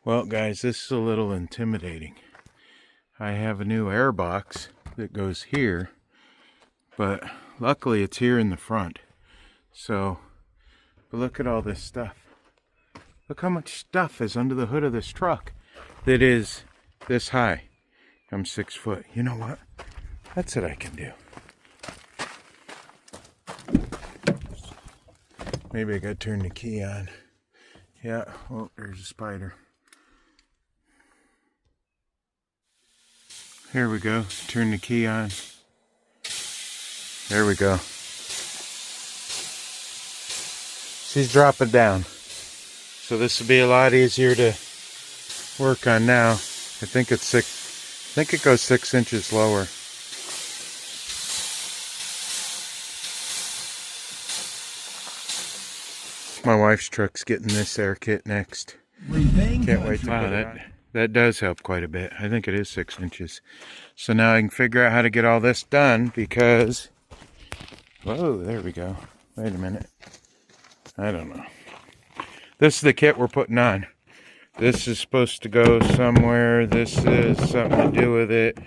Well, guys, this is a little intimidating. I have a new air box that goes here, but luckily it's here in the front. So, but look at all this stuff. Look how much stuff is under the hood of this truck that is this high. I'm 6 foot. You know what? That's what I can do. Maybe I gotta turn the key on. Yeah, oh, there's a spider. Here we go. Turn the key on. There we go. She's dropping down. So this will be a lot easier to work on now. I think it's I think it goes 6 inches lower. My wife's truck's getting this air kit next. Can't wait to put it on. That does help quite a bit. I think it is 6 inches. So now I can figure out how to get all this done because... Whoa, there we go. Wait a minute. I don't know. This is the kit we're putting on. This is supposed to go somewhere. This is something to do with it.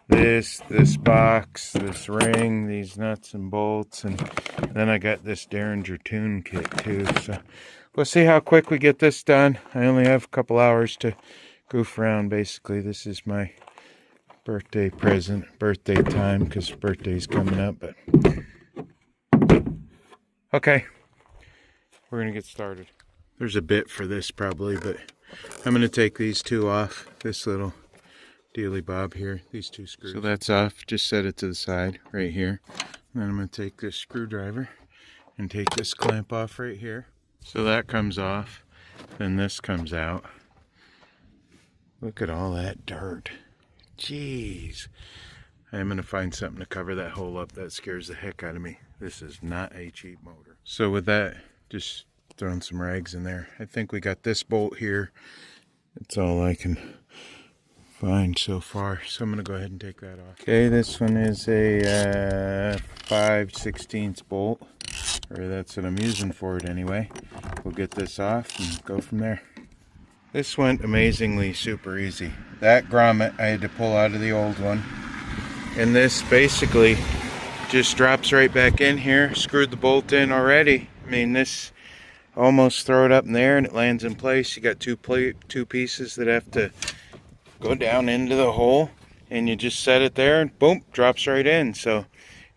This box, this ring, these nuts and bolts. And then I got this Derringer tune kit too. So we'll see how quick we get this done. I only have a couple hours to goof around. Basically, this is my birthday present, birthday time, because birthday's coming up. But okay, we're gonna get started. There's a bit for this probably, but I'm gonna take these two off. This little dealy bob here, these two screws. So that's off. Just set it to the side right here. And then I'm gonna take this screwdriver and take this clamp off right here. So that comes off. Then this comes out. Look at all that dirt. Jeez. I'm going to find something to cover that hole up. That scares the heck out of me. This is not a cheap motor. So with that, just throwing some rags in there. I think we got this bolt here. That's all I can find so far. So I'm going to go ahead and take that off. Okay, this one is a 5/16 bolt. Or that's what I'm using for it anyway. We'll get this off and go from there. This went amazingly super easy. That grommet I had to pull out of the old one. And this basically just drops right back in here. Screwed the bolt in already. I mean, this almost throw it up in there and it lands in place. You got two pieces that have to go down into the hole. And you just set it there and boom, drops right in. So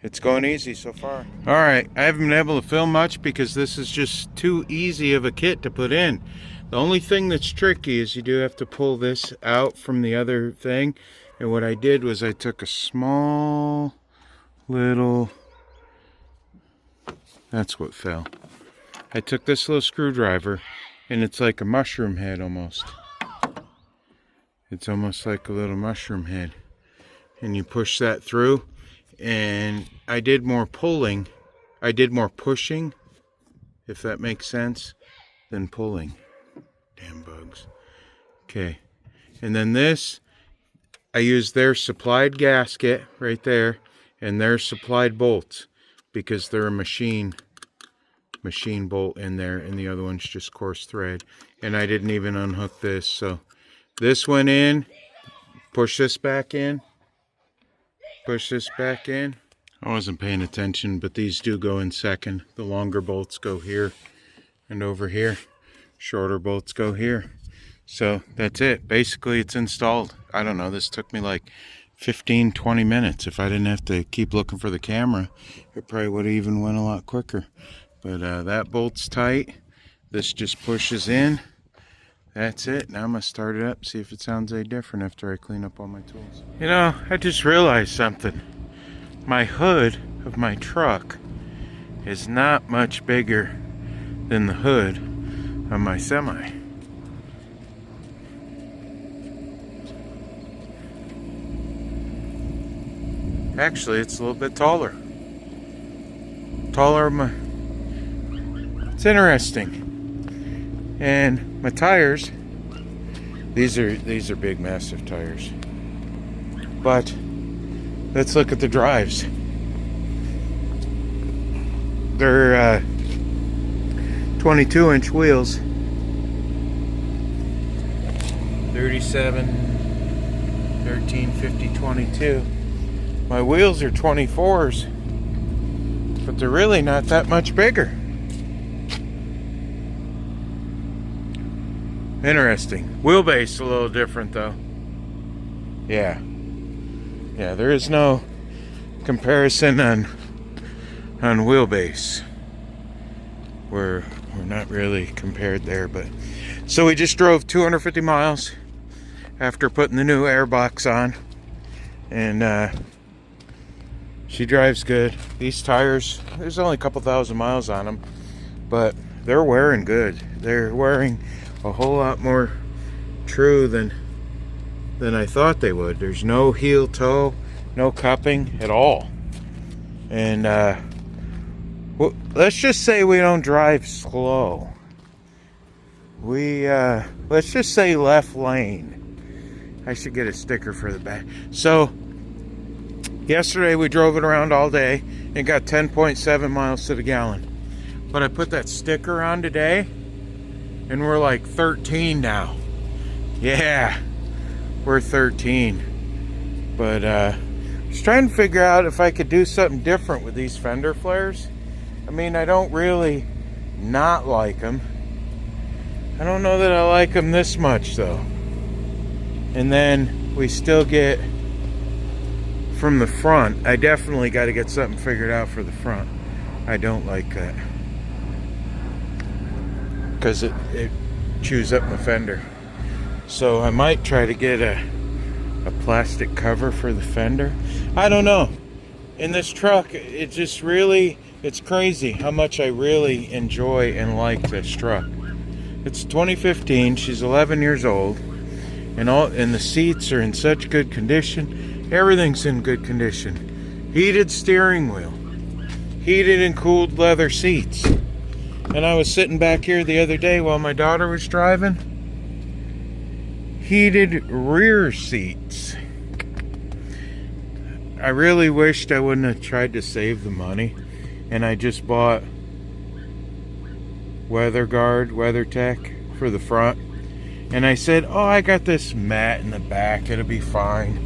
it's going easy so far. Alright, I haven't been able to film much because this is just too easy of a kit to put in. The only thing that's tricky is you do have to pull this out from the other thing. And what I did was I took a small little... That's what fell. I took this little screwdriver and it's like a mushroom head almost. It's almost like a little mushroom head. And you push that through. And I did more pulling. I did more pushing, if that makes sense, than pulling. Damn bugs. Okay. And then this, I used their supplied gasket right there and their supplied bolts because they're a machine bolt in there and the other one's just coarse thread. And I didn't even unhook this. So this went in, push this back in, push this back in. I wasn't paying attention, but these do go in second. The longer bolts go here and over here. Shorter bolts go here. So that's it. Basically it's installed. I don't know, this took me like 15-20 minutes. If I didn't have to keep looking for the camera, it probably would have even went a lot quicker. But that bolt's tight. This just pushes in. That's it. Now I'm gonna start it up, see if it sounds any different after I clean up all my tools. You know, I just realized something. My hood of my truck is not much bigger than the hood on my semi. Actually, it's a little bit taller. It's interesting. And my tires, these are big, massive tires. But let's look at the drives. They're 22-inch wheels. 37, 13, 50, 22. My wheels are 24s, but they're really not that much bigger. Interesting. Wheelbase a little different though. Yeah, there is no comparison on wheelbase. We're not really compared there, but so we just drove 250 miles after putting the new airbox on, and she drives good. These tires, there's only a couple thousand miles on them, but they're wearing good. They're wearing a whole lot more true than I thought they would. There's no heel toe, no cupping at all. And well, let's just say we don't drive slow. We let's just say left lane. I should get a sticker for the back. So yesterday we drove it around all day and got 10.7 miles to the gallon. But I put that sticker on today and we're like 13 now. Yeah, we're 13. But I was trying to figure out if I could do something different with these fender flares. I mean, I don't really not like them. I don't know that I like them this much though. And then we still get from the front. I definitely got to get something figured out for the front. I don't like that because it chews up my fender. So I might try to get a plastic cover for the fender. I don't know. In this truck, it just really, it's crazy how much I really enjoy and like this truck. It's 2015. She's 11 years old, and the seats are in such good condition. Everything's in good condition. Heated steering wheel, heated and cooled leather seats. And I was sitting back here the other day while my daughter was driving. Heated rear seats. I really wished I wouldn't have tried to save the money, and I just bought WeatherTech for the front. And I said, oh, I got this mat in the back, it'll be fine.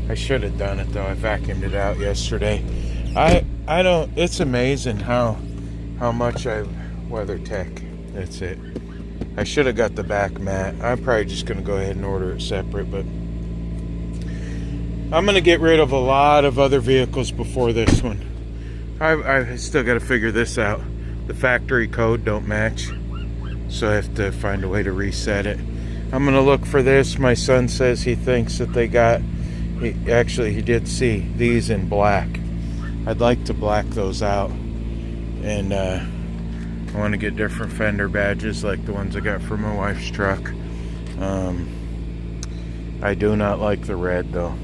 I should have done it though. I vacuumed it out yesterday. I don't, it's amazing how much I WeatherTech. That's it. I should have got the back mat. I'm probably just going to go ahead and order it separate, but I'm going to get rid of a lot of other vehicles before this one. I still got to figure this out. The factory code don't match, so I have to find a way to reset it. I'm going to look for this. My son says he thinks that they got, he did see these in black. I'd like to black those out, and I want to get different fender badges like the ones I got for my wife's truck. I do not like the red though.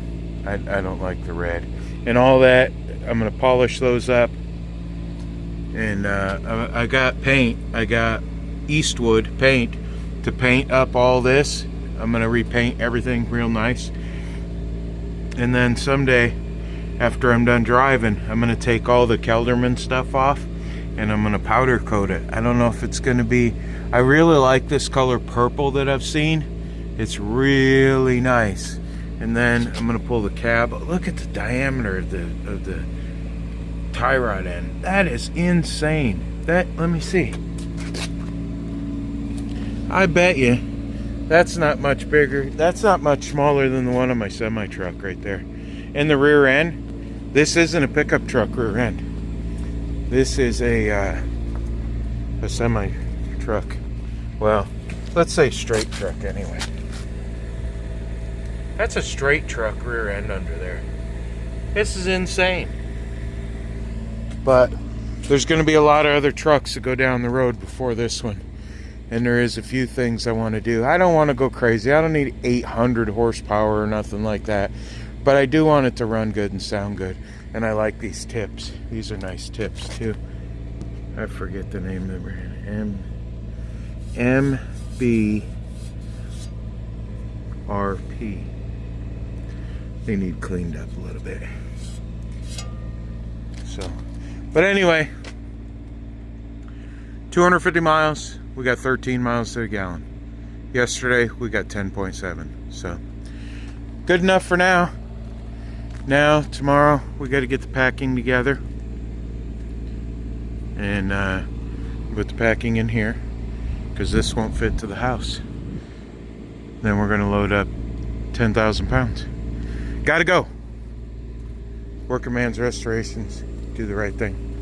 I don't like the red. And all that, I'm going to polish those up. And I got paint. I got Eastwood paint to paint up all this. I'm going to repaint everything real nice. And then someday, after I'm done driving, I'm going to take all the Kelderman stuff off and I'm going to powder coat it. I don't know if it's going to be... I really like this color purple that I've seen. It's really nice. And then I'm going to pull the cab. Look at the diameter of the tie rod end. That is insane. Let me see. I bet you that's not much bigger. That's not much smaller than the one on my semi truck right there. And the rear end, this isn't a pickup truck rear end. This is a semi truck. Well, let's say straight truck anyway. That's a straight truck rear end under there. This is insane. But there's going to be a lot of other trucks that go down the road before this one. And there is a few things I want to do. I don't want to go crazy. I don't need 800 horsepower or nothing like that. But I do want it to run good and sound good. And I like these tips. These are nice tips too. I forget the name of the brand. MBRP. They need cleaned up a little bit. So, but anyway, 250 miles. We got 13 miles to the gallon. Yesterday we got 10.7, so good enough for now. Now tomorrow we got to get the packing together and put the packing in here because this won't fit to the house. Then we're gonna load up 10,000 pounds. Gotta go. Working Man's Restorations, do the right thing.